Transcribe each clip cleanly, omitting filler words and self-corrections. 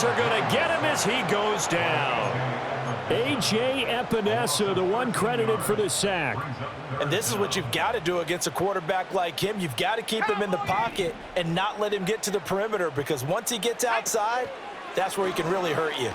Bears are going to get him as he goes down. A.J. Epinesa, the one credited for the sack. And this is what you've got to do against a quarterback like him. You've got to keep him in the pocket and not let him get to the perimeter, because once he gets outside, that's where he can really hurt you.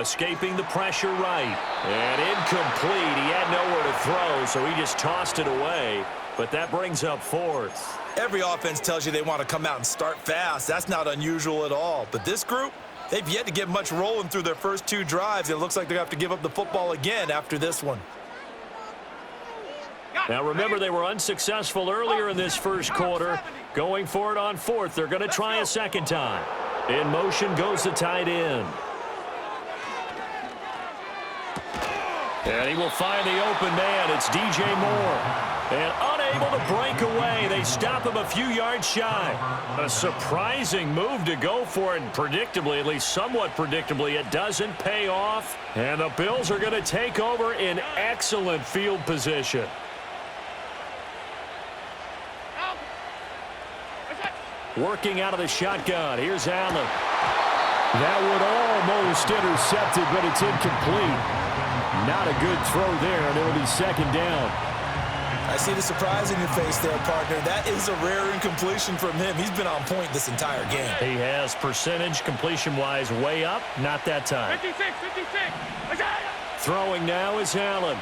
Escaping the pressure right. And incomplete. He had nowhere to throw, so he just tossed it away. But that brings up fourth. Every offense tells you they want to come out and start fast. That's not unusual at all. But this group, they've yet to get much rolling through their first two drives. It looks like they're going to have to give up the football again after this one. Now remember, they were unsuccessful earlier in this first quarter. Going for it on fourth. They're going to try a second time. In motion goes the tight end. And he will find the open man. It's DJ Moore. And unable to break away. They stop him a few yards shy. A surprising move to go for it. And predictably, at least somewhat predictably, it doesn't pay off. And the Bills are going to take over in excellent field position. Working out of the shotgun. Here's Allen. That would almost intercept it, but it's incomplete. Not a good throw there, and it'll be second down. I see the surprise in your face there, partner. That is a rare incompletion from him. He's been on point this entire game. He has percentage completion-wise way up. Not that time. 56. Throwing now is Allen.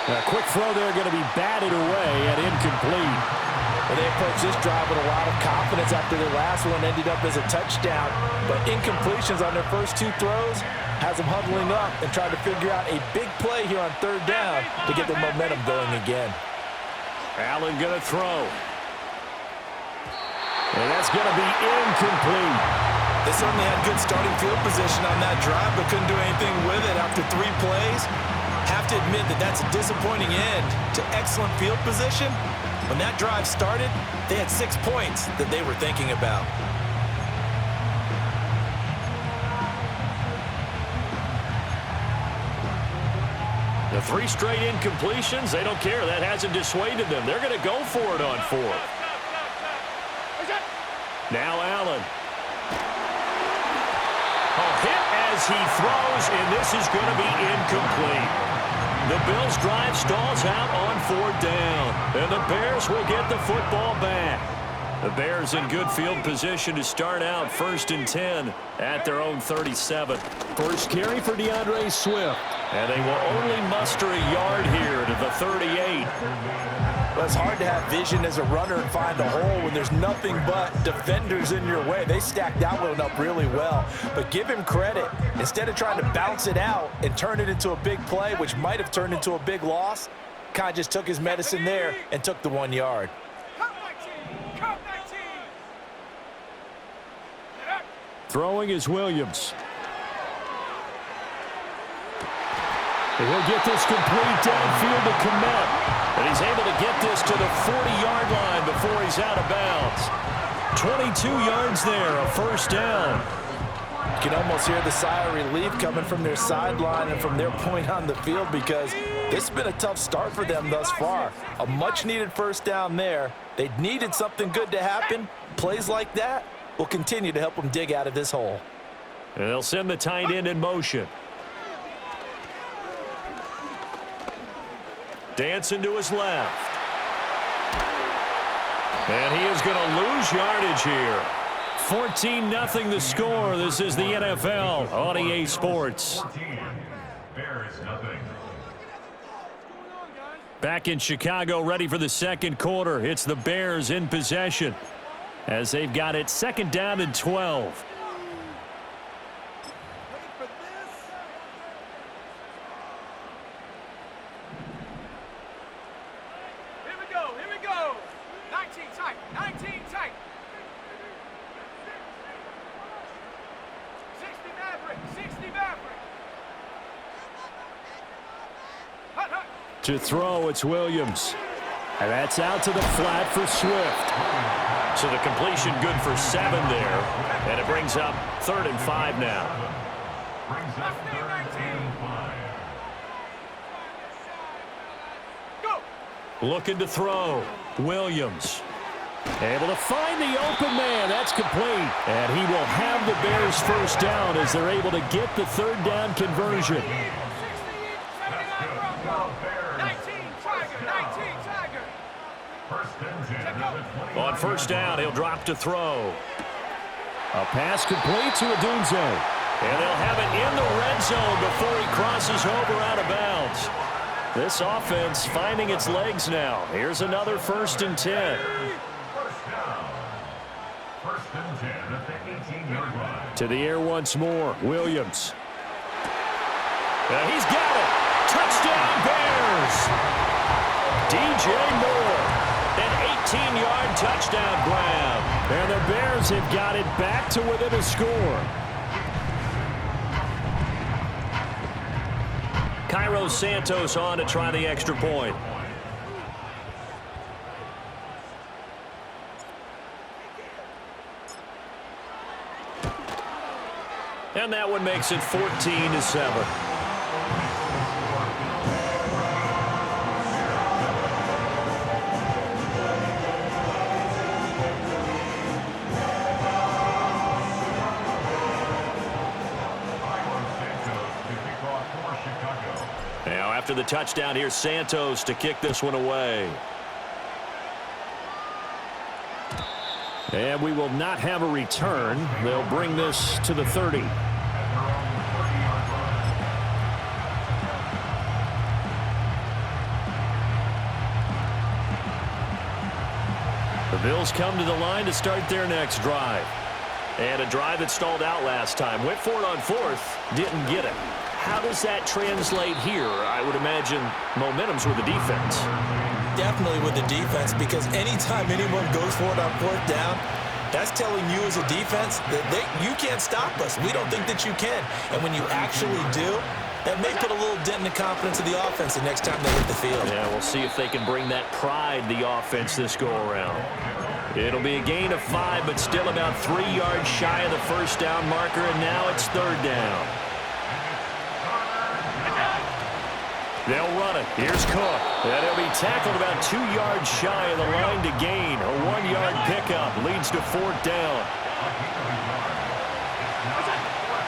A quick throw there, going to be batted away and incomplete. Well, they approached this drive with a lot of confidence after their last one ended up as a touchdown. But incompletions on their first two throws has them huddling up and trying to figure out a big play here on third down to get their momentum going again. Allen going to throw. And that's going to be incomplete. They certainly had good starting field position on that drive, but couldn't do anything with it after 3 plays. Have to admit that that's a disappointing end to excellent field position. When that drive started, they had 6 points that they were thinking about. The 3 straight incompletions, they don't care. That hasn't dissuaded them. They're going to go for it on fourth. Now Allen. A hit as he throws, and this is going to be incomplete. The Bills' drive stalls out on fourth down, and the Bears will get the football back. The Bears in good field position to start out 1st and 10 at their own 37. First carry for DeAndre Swift. And they will only muster a yard here to the 38. Well, it's hard to have vision as a runner and find a hole when there's nothing but defenders in your way. They stacked that one up really well. But give him credit. Instead of trying to bounce it out and turn it into a big play, which might have turned into a big loss, kind of just took his medicine there and took the 1 yard. Throwing is Williams. And he'll get this complete downfield to Kmet. And he's able to get this to the 40-yard line before he's out of bounds. 22 yards there, a first down. You can almost hear the sigh of relief coming from their sideline and from their point on the field, because this has been a tough start for them thus far. A much-needed first down there. They needed something good to happen. Plays like that will continue to help them dig out of this hole. And they'll send the tight end in motion. Dancing to his left. And he is going to lose yardage here. 14-0 the score. This is the NFL on EA Sports. Back in Chicago, ready for the second quarter. It's the Bears in possession as they've got it 2nd down and 12. To throw, it's Williams. And that's out to the flat for Swift. So the completion good for 7 there. And it brings up 3rd and 5 now. Looking to throw. Williams. Able to find the open man. That's complete. And he will have the Bears first down as they're able to get the third down conversion. On first down, he'll drop to throw. A pass complete to Odunze. And they'll have it in the red zone before he crosses over out of bounds. This offense finding its legs now. Here's another 1st and 10. To the air once more. Williams. He's got it. Touchdown Bears. DJ Moore. An 18-yard touchdown grab. And the Bears have got it back to within a score. Cairo Santos on to try the extra point. And that one makes it 14-7. Now after the touchdown, here's Santos to kick this one away. And we will not have a return. They'll bring this to the 30. The Bills come to the line to start their next drive. And a drive that stalled out last time. Went for it on 4th, didn't get it. How does that translate here? I would imagine momentum's with the defense. Definitely with the defense, because anytime anyone goes for it on 4th down, that's telling you as a defense that you can't stop us. We don't think that you can. And when you actually do, that may put a little dent in the confidence of the offense the next time they hit the field. Yeah, we'll see if they can bring that pride the offense this go-around. It'll be a gain of 5, but still about 3 yards shy of the first down marker, and now it's 3rd down. They'll run it. Here's Cook. And he'll be tackled about 2 yards shy of the line to gain. A 1-yard pickup leads to 4th down.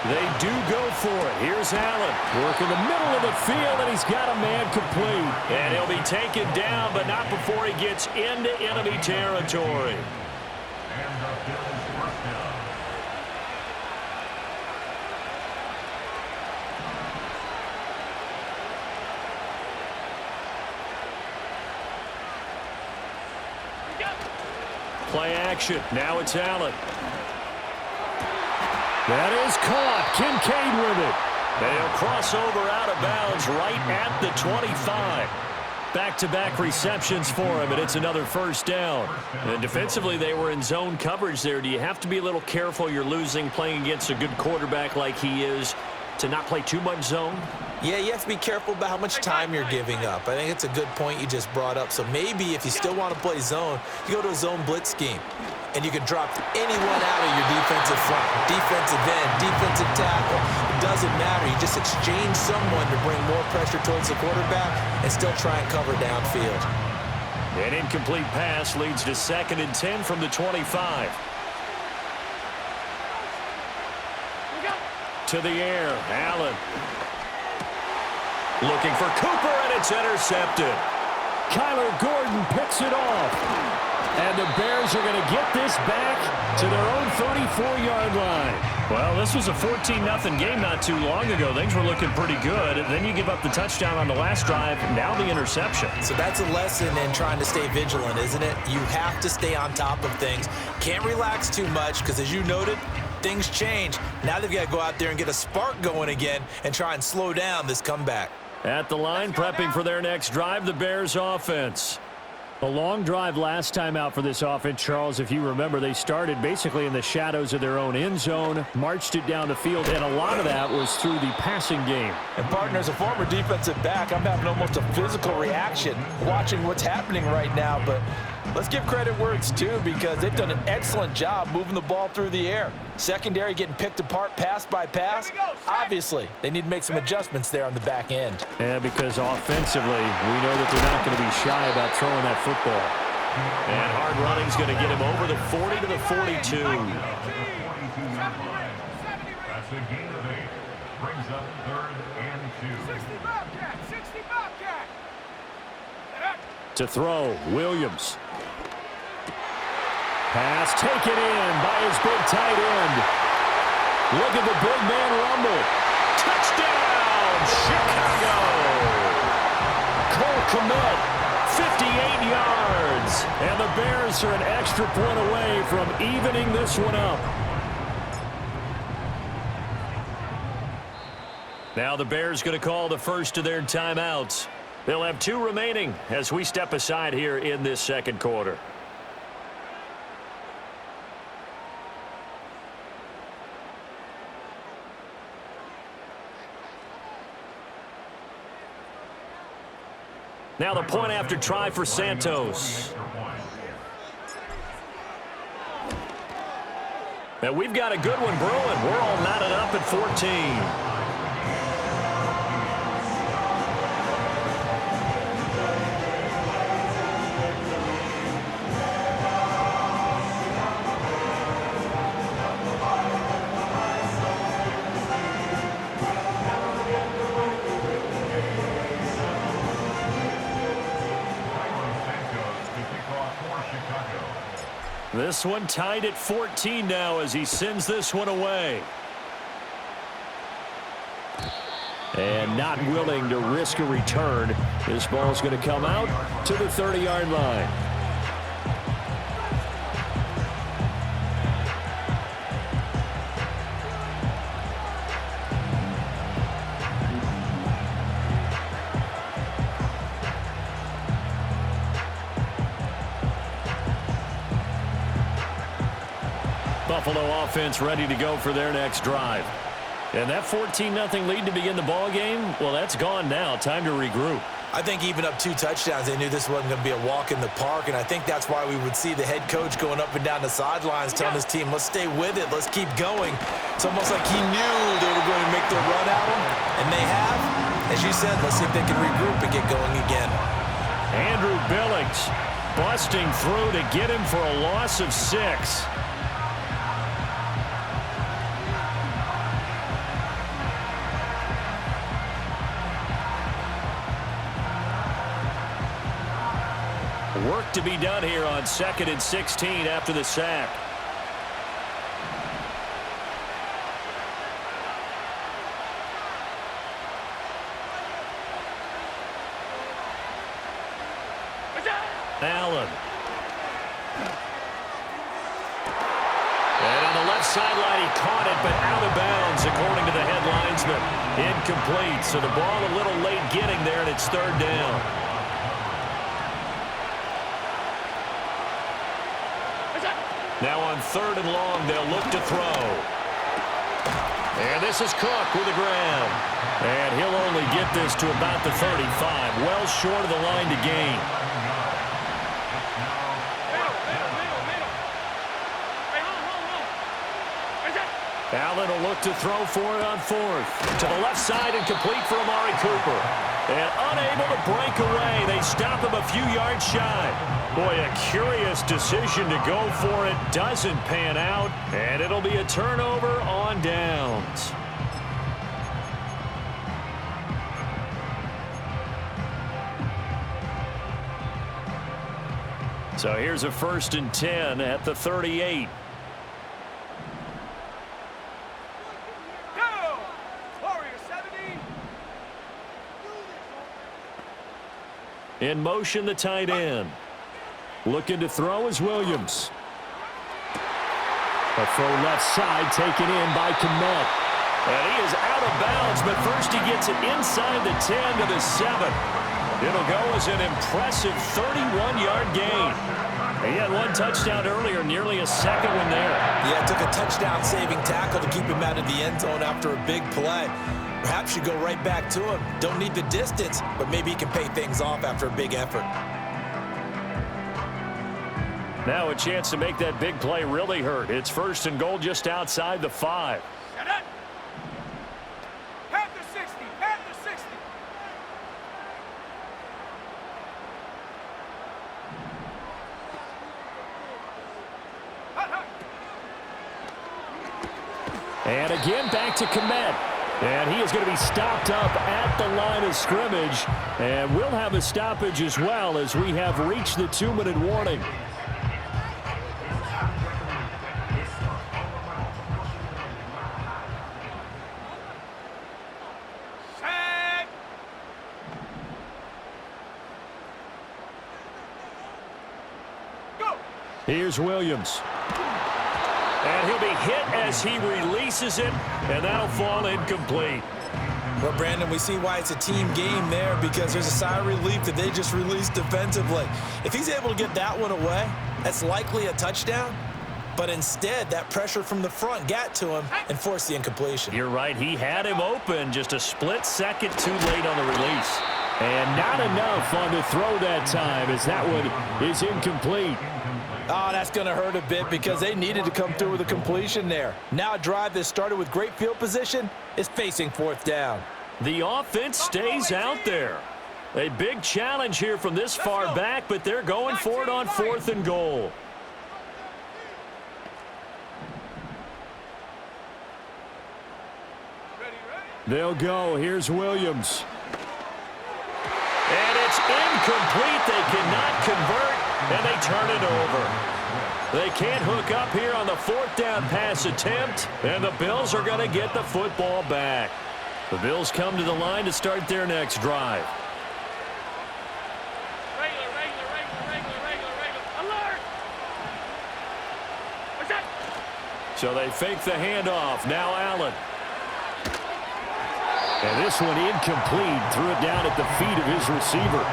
They do go for it. Here's Allen. Work in the middle of the field, and he's got a man complete. And he'll be taken down, but not before he gets into enemy territory. Play action. Now it's Allen. That is caught. Kincaid with it. They'll cross over out of bounds right at the 25. Back-to-back receptions for him, and it's another 1st down. And defensively, they were in zone coverage there. Do you have to be a little careful? You're losing playing against a good quarterback like he is to not play too much zone? Yeah, you have to be careful about how much time you're giving up. I think it's a good point you just brought up. So maybe if you still want to play zone, you go to a zone blitz scheme. And you can drop anyone out of your defensive front, defensive end, defensive tackle. It doesn't matter. You just exchange someone to bring more pressure towards the quarterback and still try and cover downfield. An incomplete pass leads to 2nd and 10 from the 25. To the air, Allen. Looking for Cooper, and it's intercepted. Kyler Gordon picks it off. And the Bears are going to get this back to their own 34-yard line. Well, this was a 14-0 game not too long ago. Things were looking pretty good. Then you give up the touchdown on the last drive, now the interception. So that's a lesson in trying to stay vigilant, isn't it? You have to stay on top of things. Can't relax too much because, as you noted, things change. Now they've got to go out there and get a spark going again and try and slow down this comeback. At the line, prepping for their next drive, the Bears offense. A long drive last time out for this offense, Charles. If you remember, they started basically in the shadows of their own end zone, marched it down the field, and a lot of that was through the passing game. And, partner, as a former defensive back, I'm having almost a physical reaction watching what's happening right now. But let's give credit where it's due, because they've done an excellent job moving the ball through the air. Secondary getting picked apart pass by pass. Obviously, they need to make some adjustments there on the back end. Yeah, because offensively, we know that they're not going to be shy about throwing that football. And hard running's going to get him over the 40 to the 42. That's a gain of 8. Brings up 3rd and 2. 60 Bobcat, 60 Bobcat. To throw, Williams. Pass taken in by his big tight end. Look at the big man rumble. Touchdown, Chicago! Cole Kmet, 58 yards. And the Bears are an extra point away from evening this one up. Now the Bears going to call the first of their timeouts. They'll have 2 remaining as we step aside here in this second quarter. Now the point after try for Santos. Now we've got a good one brewing. We're all knotted up at 14. This one tied at 14 now as he sends this one away. And not willing to risk a return. This ball's going to come out to the 30-yard line. Buffalo offense ready to go for their next drive. And that 14-0 lead to begin the ball game, well, that's gone now. Time to regroup. I think even up 2 touchdowns, they knew this wasn't going to be a walk in the park, and I think that's why we would see the head coach going up and down the sidelines telling his team, let's stay with it, let's keep going. It's almost like he knew they were going to make their run at him, and they have. As you said, let's see if they can regroup and get going again. Andrew Billings busting through to get him for a loss of 6. Work to be done here on 2nd and 16 after the sack. Allen. And on the left sideline, he caught it, but out of bounds, according to the head linesman. Incomplete, so the ball a little late getting there, and it's 3rd down. Now on 3rd and long, they'll look to throw. And this is Cook with the ground. And he'll only get this to about the 35, well short of the line to gain. Allen will look to throw for it on 4th. To the left side and complete for Amari Cooper. And unable to break away. They stop him a few yards shy. Boy, a curious decision to go for it. Doesn't pan out. And it'll be a turnover on downs. So here's a 1st and 10 at the 38. In motion, the tight end. Looking to throw is Williams. A throw left side taken in by Kmet. And he is out of bounds, but first he gets it inside the 10 to the 7. It'll go as an impressive 31-yard gain. He had 1 touchdown earlier, nearly a 2nd one there. Yeah, it took a touchdown-saving tackle to keep him out of the end zone after a big play. Perhaps you go right back to him. Don't need the distance, but maybe he can pay things off after a big effort. Now a chance to make that big play really hurt. It's 1st and goal just outside the 5. Panther 60, Panther 60. And again, back to Komet. And he is going to be stopped up at the line of scrimmage. And we'll have a stoppage as well as we have reached the 2-minute warning. Here's Williams. And he'll be hit as he releases it, and that'll fall incomplete. Well, Brandon, we see why it's a team game there, because there's a sigh of relief that they just released defensively. If he's able to get that one away, that's likely a touchdown. But instead, that pressure from the front got to him and forced the incompletion. You're right. He had him open just a split second too late on the release. And not enough on the throw that time, as that one is incomplete. Oh, that's going to hurt a bit because they needed to come through with a completion there. Now a drive that started with great field position is facing fourth down. The offense stays out there. A big challenge here from this far back, but they're going for it on 4th and goal. They'll go. Here's Williams. And it's incomplete. They cannot convert, and they turn it over. They can't hook up here on the 4th down pass attempt, and the Bills are going to get the football back. The Bills come to the line to start their next drive. Alert! So they fake the handoff. Now Allen. And this one incomplete. Threw it down at the feet of his receiver.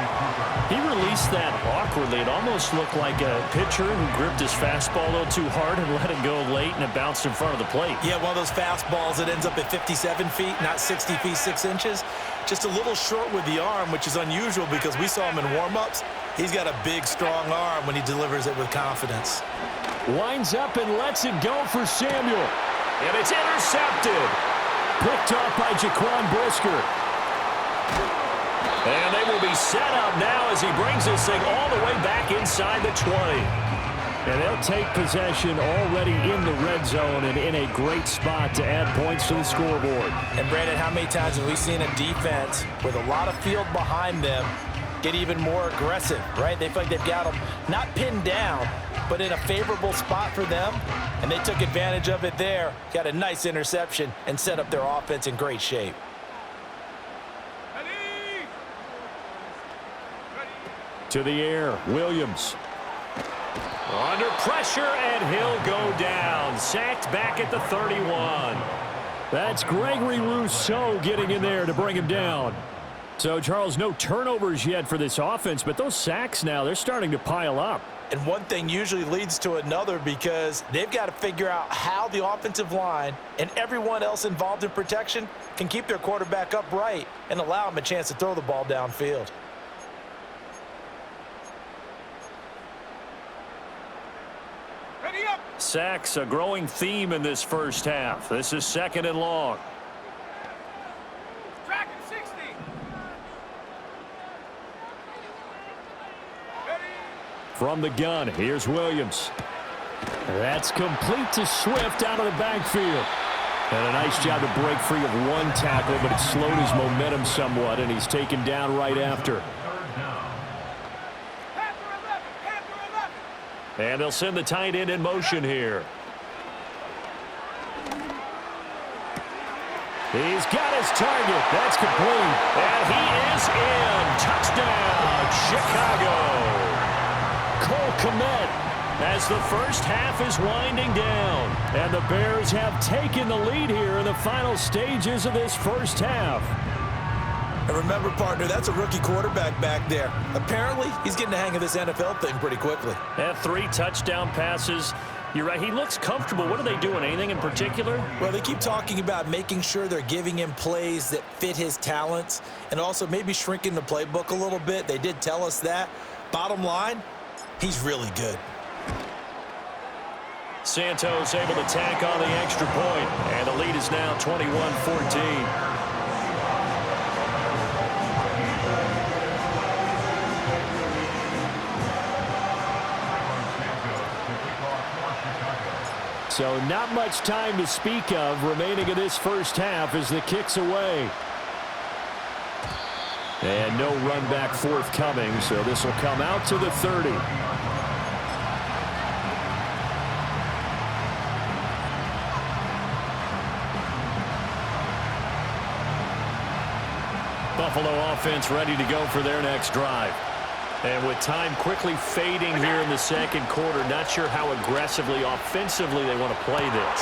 He released that awkwardly. It almost looked like a pitcher who gripped his fastball a little too hard and let it go late, and it bounced in front of the plate. Yeah, one of those fastballs that ends up at 57 feet, not 60 feet, 6 inches. Just a little short with the arm, which is unusual because we saw him in warm-ups. He's got a big, strong arm when he delivers it with confidence. Winds up and lets it go for Samuel. And it's intercepted. Picked off by Jaquan Brisker. And they will be set up now as he brings this thing all the way back inside the 20. And they'll take possession already in the red zone and in a great spot to add points to the scoreboard. And, Brandon, how many times have we seen a defense with a lot of field behind them get even more aggressive, right? They feel like they've got them not pinned down, but in a favorable spot for them, and they took advantage of it there, got a nice interception, and set up their offense in great shape. To the air, Williams. Under pressure, and he'll go down. Sacked back at the 31. That's Gregory Rousseau getting in there to bring him down. So, Charles, no turnovers yet for this offense, but those sacks now, they're starting to pile up. And one thing usually leads to another because they've got to figure out how the offensive line and everyone else involved in protection can keep their quarterback upright and allow him a chance to throw the ball downfield. Ready up! Sacks, a growing theme in this first half. This is 2nd and long. Track at 60. Ready? From the gun, here's Williams. That's complete to Swift out of the backfield. And a nice job to break free of one tackle, but it slowed his momentum somewhat, and he's taken down right after. And they'll send the tight end in motion here. He's got his target. That's complete. And he is in. Touchdown, Chicago. Cole Kmet as the first half is winding down. And the Bears have taken the lead here in the final stages of this first half. And remember, partner, that's a rookie quarterback back there. Apparently, he's getting the hang of this NFL thing pretty quickly. And 3 touchdown passes. You're right, he looks comfortable. What are they doing? Anything in particular? Well, they keep talking about making sure they're giving him plays that fit his talents and also maybe shrinking the playbook a little bit. They did tell us that. Bottom line, he's really good. Santos able to tack on the extra point, and the lead is now 21-14. So not much time to speak of remaining in this first half as the kick's away. And no run back forthcoming, so this will come out to the 30. Buffalo offense ready to go for their next drive. And with time quickly fading here in the second quarter, not sure how aggressively, offensively they want to play this.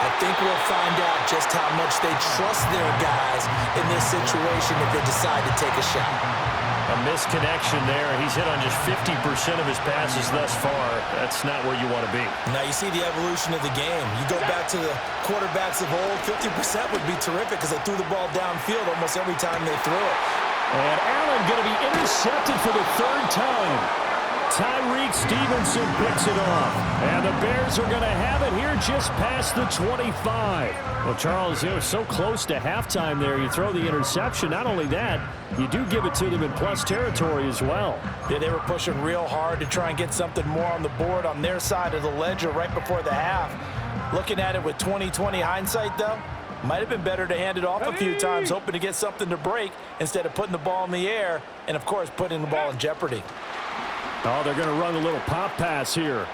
I think we'll find out just how much they trust their guys in this situation if they decide to take a shot. A misconnection there. He's hit on just 50% of his passes thus far. That's not where you want to be. Now you see the evolution of the game. You go back to the quarterbacks of old, 50% would be terrific because they threw the ball downfield almost every time they threw it. And Allen going to be intercepted for the third time. Tyreek Stevenson picks it off. And the Bears are going to have it here just past the 25. Well, Charles, it was so close to halftime there. You throw the interception. Not only that, you do give it to them in plus territory as well. Yeah, they were pushing real hard to try and get something more on the board on their side of the ledger right before the half. Looking at it with 20/20 hindsight, though, might have been better to hand it off a few times, hoping to get something to break instead of putting the ball in the air and, of course, putting the ball in jeopardy. Oh, they're going to run a little pop pass here.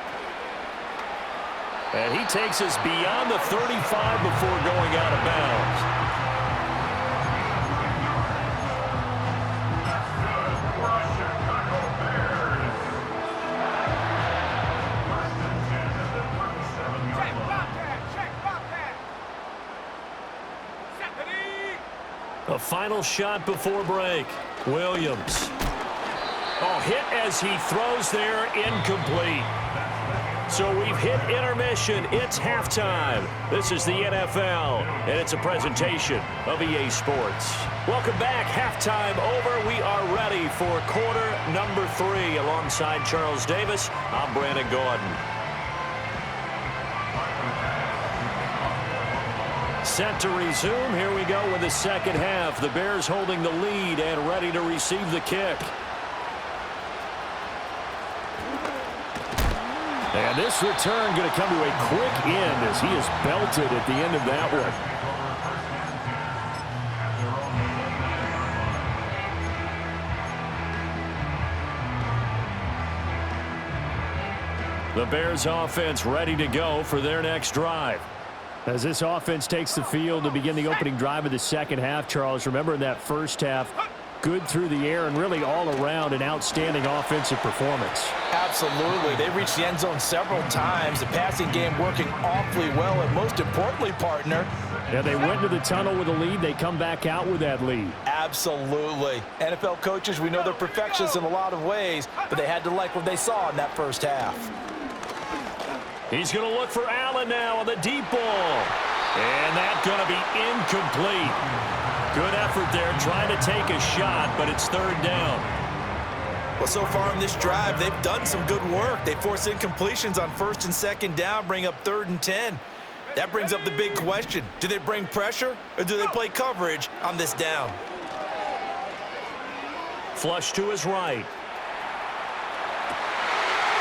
And he takes us beyond the 35 before going out of bounds. A final shot before break. Williams. Oh, hit as he throws there, incomplete. So we've hit intermission. It's halftime. This is the NFL, and it's a presentation of EA Sports. Welcome back. Halftime over. We are ready for quarter number 3. Alongside Charles Davis, I'm Brandon Gordon. Set to resume. Here we go with the second half. The Bears holding the lead and ready to receive the kick. And this return going to come to a quick end as he is belted at the end of that one. The Bears offense ready to go for their next drive. As this offense takes the field to begin the opening drive of the second half, Charles, remember in that first half, good through the air and really all around an outstanding offensive performance. Absolutely. They reached the end zone several times. The passing game working awfully well, and most importantly, partner. Yeah, they went to the tunnel with a lead. They come back out with that lead. Absolutely. NFL coaches, we know they're perfectionists in a lot of ways, but they had to like what they saw in that first half. He's going to look for Allen now on the deep ball. And that's going to be incomplete. Good effort there trying to take a shot, but it's third down. Well, so far in this drive, they've done some good work. They force incompletions on first and second down, bring up 3rd and 10. That brings up the big question. Do they bring pressure or do they play coverage on this down? Flush to his right.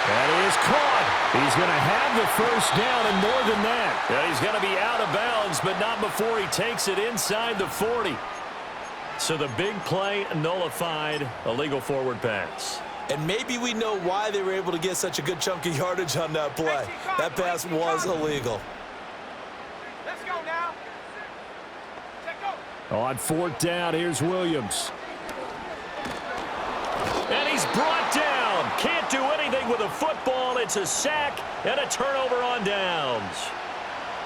That is caught. He's going to have the first down and more than that. Yeah, he's going to be out of bounds, but not before he takes it inside the 40. So the big play nullified, illegal forward pass. And maybe we know why they were able to get such a good chunk of yardage on that play. That pass was illegal. Let's go now. Check go. On 4th down, here's Williams. And he's brought down. Can't do anything with a football. It's a sack and a turnover on downs.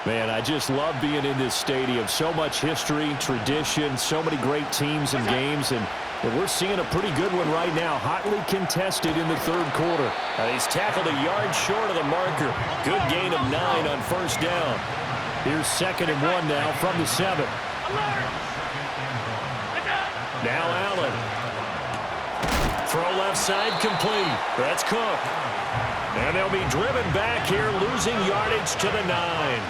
Man, I just love being in this stadium. So much history, tradition, so many great teams and games. And we're seeing a pretty good one right now. Hotly contested in the third quarter. He's tackled a yard short of the marker. Good gain of 9 on first down. Here's 2nd and 1 now from the 7. Now Allen. Throw left side complete. That's Cook. And they'll be driven back here, losing yardage to the 9.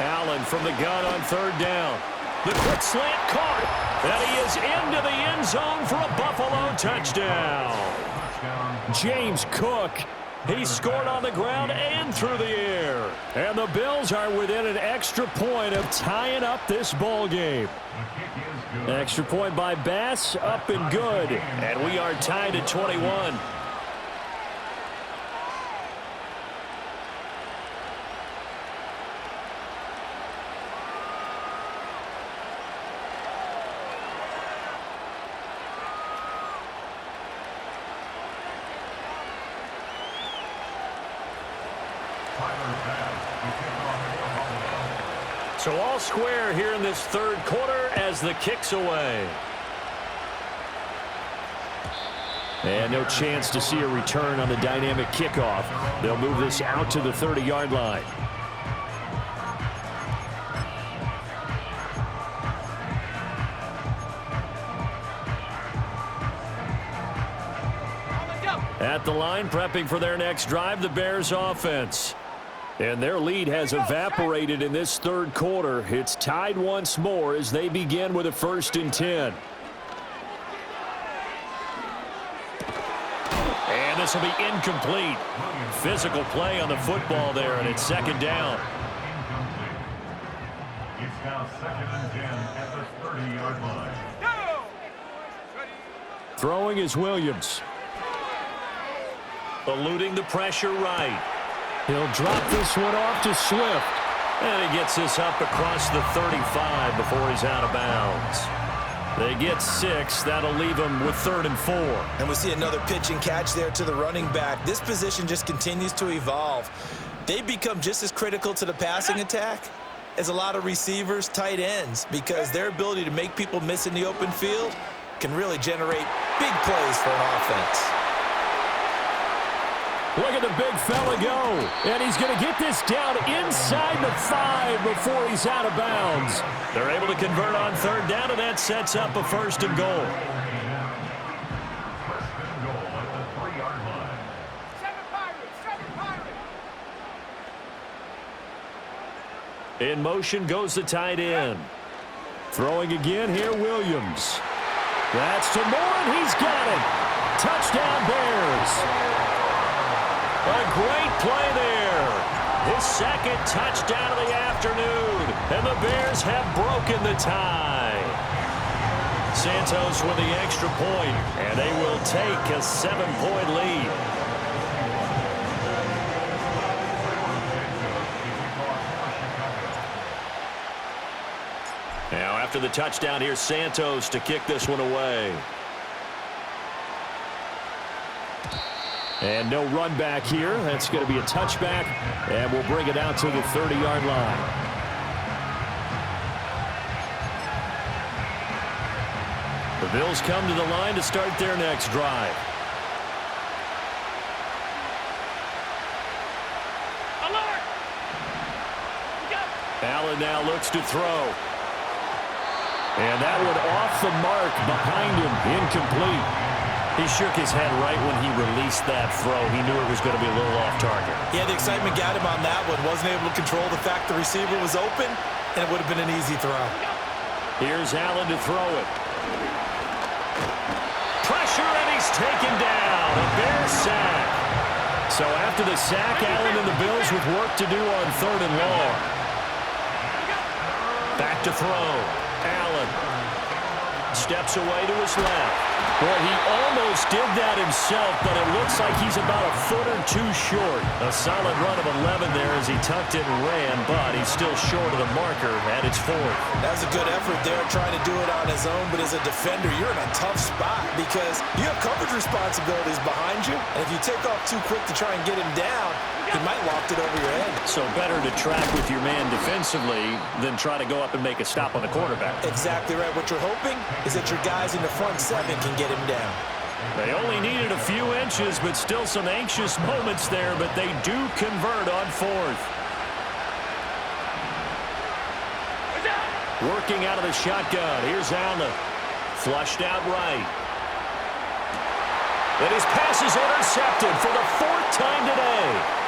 Allen from the gun on 3rd down. The quick slant caught. And he is into the end zone for a Buffalo touchdown. James Cook. He scored on the ground and through the air. And the Bills are within an extra point of tying up this ball game. Extra point by Bass, up and good. And we are tied at 21. So all square here in this third quarter as the kick's away. And no chance to see a return on the dynamic kickoff. They'll move this out to the 30-yard line. At the line, prepping for their next drive, the Bears offense. And their lead has evaporated in this third quarter. It's tied once more as they begin with a 1st and 10. And this will be incomplete. Physical play on the football there, and it's 2nd down. It's now 2nd and 10 at the 30-yard line. Throwing is Williams. Eluding the pressure right. He'll drop this one off to Swift. And he gets this up across the 35 before he's out of bounds. They get 6. That'll leave them with 3rd and 4. And we see another pitch and catch there to the running back. This position just continues to evolve. They become just as critical to the passing attack as a lot of receivers, tight ends, because their ability to make people miss in the open field can really generate big plays for an offense. Look at the big fella go. And he's going to get this down inside the 5 before he's out of bounds. They're able to convert on 3rd down, and that sets up a 1st and goal. In motion goes the tight end. Throwing again here, Williams. That's to Moore, and he's got it. Touchdown, Bears. A great play there. His 2nd touchdown of the afternoon. And the Bears have broken the tie. Santos with the extra point, and they will take a 7-point lead. Now after the touchdown, here's Santos to kick this one away. And no run back here. That's going to be a touchback, and we'll bring it out to the 30-yard line. The Bills come to the line to start their next drive. Alert! Allen now looks to throw. And that one off the mark behind him, incomplete. He shook his head right when he released that throw. He knew it was going to be a little off target. Yeah, the excitement got him on that one. Wasn't able to control the fact the receiver was open, and it would have been an easy throw. Here's Allen to throw it. Pressure, and he's taken down. A Bears sack. So after the sack, Allen and the Bills with work to do on 3rd and long. Back to throw. Allen steps away to his left. Boy, he almost did that himself, but it looks like he's about a foot or 2 short. A solid run of 11 there as he tucked it and ran, but he's still short of the marker at its 4th. That was a good effort there, trying to do it on his own, but as a defender, you're in a tough spot because you have coverage responsibilities behind you, and if you take off too quick to try and get him down, he might loft it over your head. So better to track with your man defensively than try to go up and make a stop on the quarterback. Exactly right. What you're hoping is that your guys in the front 7 can get him down. They only needed a few inches, but still some anxious moments there, but they do convert on 4th. Working out of the shotgun. Here's Allen. Flushed out right. And his pass is intercepted for the 4th time today.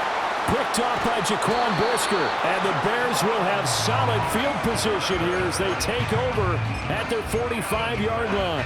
Picked off by Jaquan Brisker, and the Bears will have solid field position here as they take over at their 45-yard line.